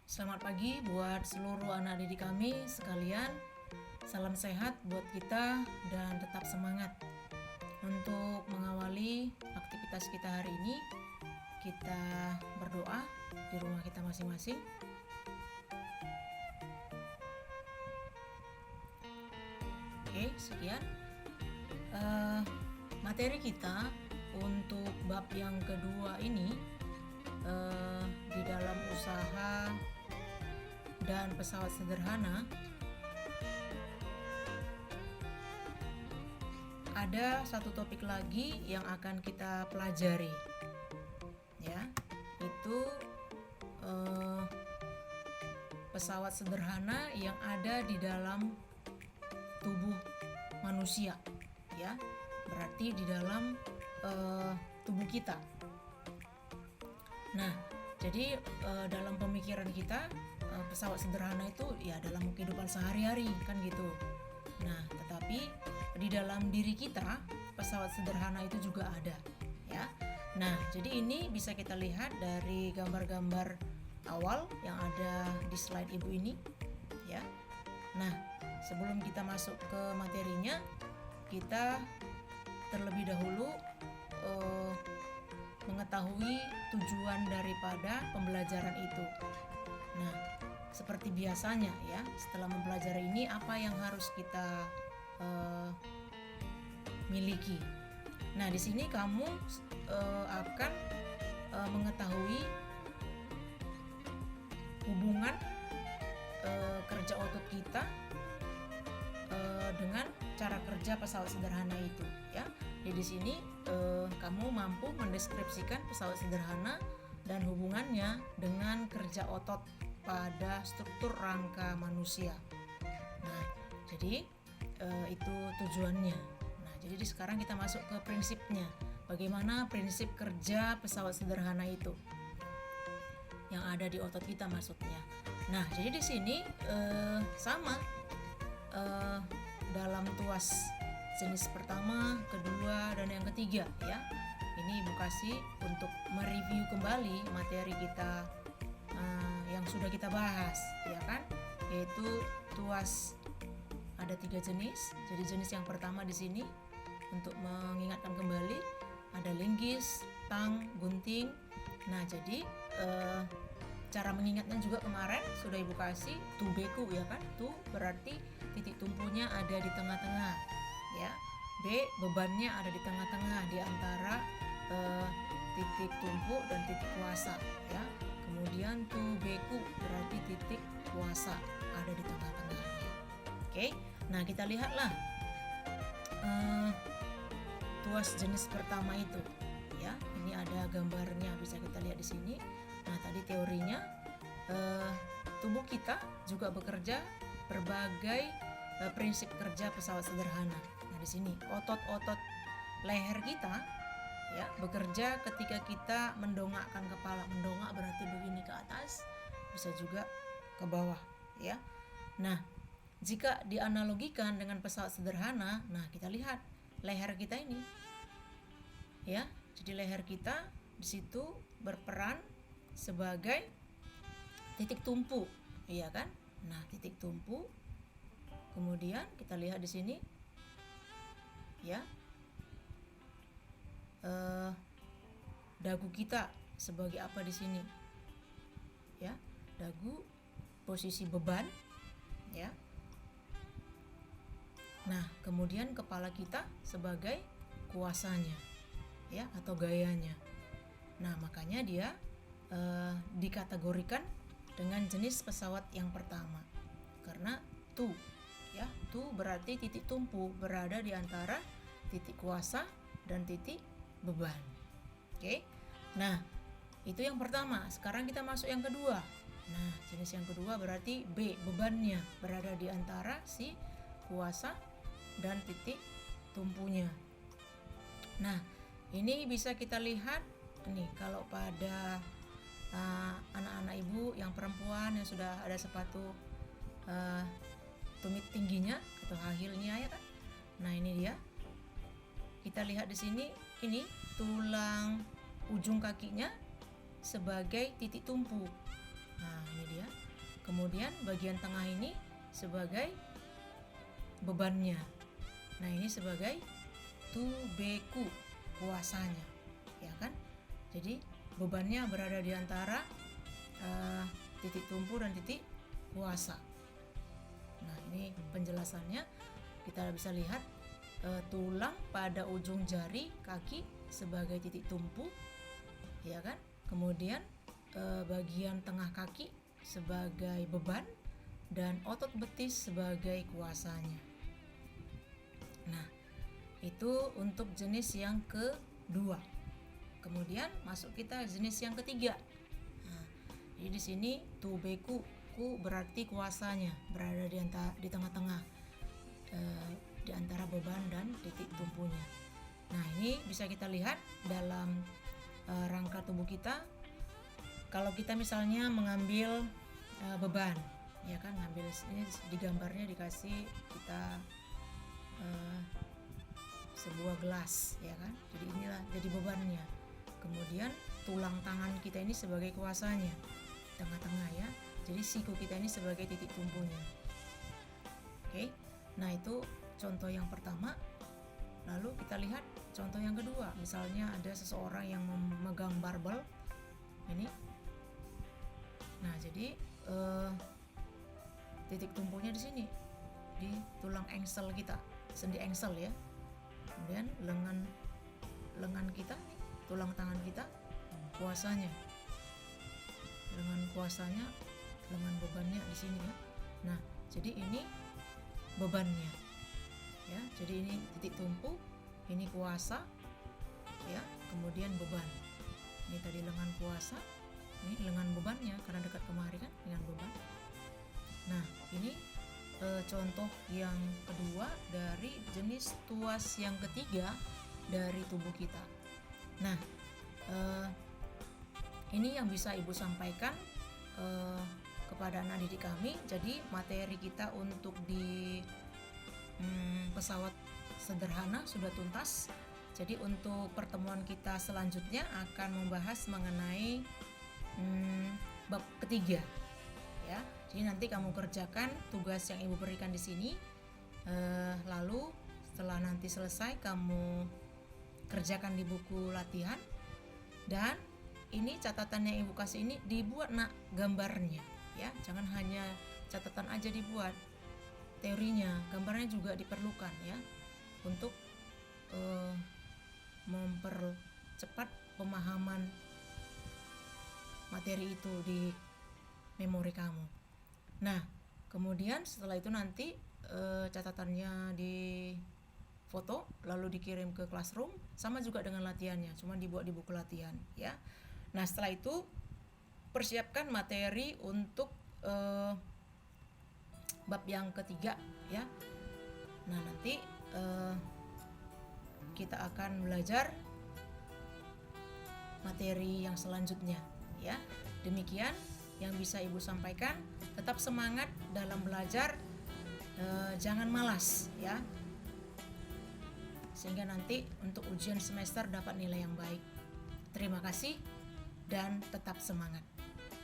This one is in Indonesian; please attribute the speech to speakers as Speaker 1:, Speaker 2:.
Speaker 1: Selamat pagi buat seluruh anak didik kami sekalian. Salam sehat buat kita dan tetap semangat. Untuk mengawali aktivitas kita hari ini, kita berdoa di rumah kita masing-masing. Oke, sekian materi kita untuk bab yang kedua ini di dalam usaha dan pesawat sederhana. Ada satu topik lagi yang akan kita pelajari, ya, itu pesawat sederhana yang ada di dalam tubuh manusia, ya, berarti di dalam tubuh kita. Nah, jadi dalam pemikiran kita pesawat sederhana itu ya dalam kehidupan sehari-hari kan gitu. Nah, tetapi di dalam diri kita pesawat sederhana itu juga ada, ya. Nah, jadi ini bisa kita lihat dari gambar-gambar awal yang ada di slide ibu ini, ya. Nah, sebelum kita masuk ke materinya, kita terlebih dahulu mengetahui tujuan daripada pembelajaran itu. Nah, seperti biasanya ya, setelah mempelajari ini apa yang harus kita miliki. Nah, di sini kamu akan mengetahui hubungan kerja otot kita dengan cara kerja pesawat sederhana itu, ya. Jadi di sini kamu mampu mendeskripsikan pesawat sederhana dan hubungannya dengan kerja otot pada struktur rangka manusia. Nah, jadi itu tujuannya. Nah, jadi sekarang kita masuk ke prinsipnya. Bagaimana prinsip kerja pesawat sederhana itu yang ada di otot kita maksudnya. Nah, jadi di sini sama dalam tuas jenis pertama, kedua, dan yang ketiga, ya. Ini Ibu kasih untuk mereview kembali materi kita yang sudah kita bahas, ya kan? Yaitu tuas ada 3 jenis. Jadi jenis yang pertama di sini untuk mengingatkan kembali ada linggis, tang, gunting. Nah, jadi cara mengingatnya juga kemarin sudah Ibu kasih tu beku, ya kan? Tu berarti titik tumpunya ada di tengah-tengah, ya. B bebannya ada di tengah-tengah di antara titik tumpu dan titik kuasa, ya. Kemudian tu beku berarti titik kuasa ada di tengah-tengahnya. Oke, nah kita lihatlah tuas jenis pertama itu, ya. Ini ada gambarnya bisa kita lihat di sini. Nah, tadi teorinya tubuh kita juga bekerja berbagai prinsip kerja pesawat sederhana. Nah, di sini otot-otot leher kita, ya, bekerja ketika kita mendongakkan kepala. Mendongak berarti begini ke atas, bisa juga ke bawah, ya. Nah, jika dianalogikan dengan pesawat sederhana, nah kita lihat leher kita ini, ya. Jadi leher kita di situ berperan sebagai titik tumpu, iya kan? Nah, titik tumpu. Kemudian kita lihat di sini, ya, dagu kita sebagai apa di sini, ya, dagu posisi beban, ya. Nah, kemudian kepala kita sebagai kuasanya, ya, atau gayanya. Nah, makanya dia dikategorikan dengan jenis pesawat yang pertama karena tu, ya, tu berarti titik tumpu berada di antara titik kuasa dan titik beban. Oke. Nah, itu yang pertama. Sekarang kita masuk yang kedua. Nah, jenis yang kedua berarti B, bebannya berada di antara si kuasa dan titik tumpunya. Nah, ini bisa kita lihat nih kalau pada anak-anak ibu yang perempuan yang sudah ada sepatu tumit tingginya atau high heel-nya, ya kan? Nah, ini dia. Kita lihat di sini, ini tulang ujung kakinya sebagai titik tumpu. Nah, ini dia. Kemudian bagian tengah ini sebagai bebannya. Nah, ini sebagai tubeku, kuasanya, ya kan? Jadi bebannya berada di antara titik tumpu dan titik kuasa. Nah, ini penjelasannya. Kita bisa lihat tulang pada ujung jari kaki sebagai titik tumpu, ya kan? Kemudian bagian tengah kaki sebagai beban dan otot betis sebagai kuasanya. Nah, itu untuk jenis yang kedua. Kemudian masuk kita jenis yang ketiga. Nah, jadi di sini tubeku, ku berarti kuasanya berada di tengah-tengah, di antara beban dan titik tumpunya. Nah, ini bisa kita lihat dalam rangka tubuh kita. Kalau kita misalnya mengambil beban, ya kan, ngambil ini di gambarnya dikasih kita sebuah gelas, ya kan. Jadi inilah jadi bebannya. Kemudian tulang tangan kita ini sebagai kuasanya, tengah-tengah ya. Jadi siku kita ini sebagai titik tumpunya. Oke. Nah, itu contoh yang pertama. Lalu kita lihat contoh yang kedua. Misalnya ada seseorang yang memegang barbel ini. Nah, jadi titik tumpunya di sini, di tulang engsel kita, sendi engsel ya. Kemudian lengan kita, tulang tangan kita, kuasanya, lengan bebannya di sini ya. Nah, jadi ini bebannya, ya. Jadi ini titik tumpu, ini kuasa, ya. Kemudian beban. Ini tadi lengan kuasa, ini lengan bebannya karena dekat kemari kan, lengan beban. Nah, ini contoh yang kedua dari jenis tuas yang ketiga dari tubuh kita. Nah, ini yang bisa Ibu sampaikan kepada anak didik kami. Jadi materi kita untuk di pesawat sederhana sudah tuntas. Jadi untuk pertemuan kita selanjutnya akan membahas mengenai bab ketiga, ya. Jadi nanti kamu kerjakan tugas yang Ibu berikan di sini, lalu setelah nanti selesai kamu kerjakan di buku latihan, dan ini catatan yang Ibu kasih ini dibuat gambarnya, ya. Jangan hanya catatan aja dibuat, teorinya, gambarnya juga diperlukan ya, untuk mempercepat pemahaman materi itu di memori kamu. Nah, kemudian setelah itu nanti catatannya di foto lalu dikirim ke classroom, sama juga dengan latihannya, cuma dibuat di buku latihan ya. Nah, setelah itu persiapkan materi untuk bab yang ketiga ya. Nah, nanti kita akan belajar materi yang selanjutnya ya. Demikian yang bisa Ibu sampaikan. Tetap semangat dalam belajar, jangan malas ya, sehingga nanti untuk ujian semester dapat nilai yang baik. Terima kasih dan tetap semangat.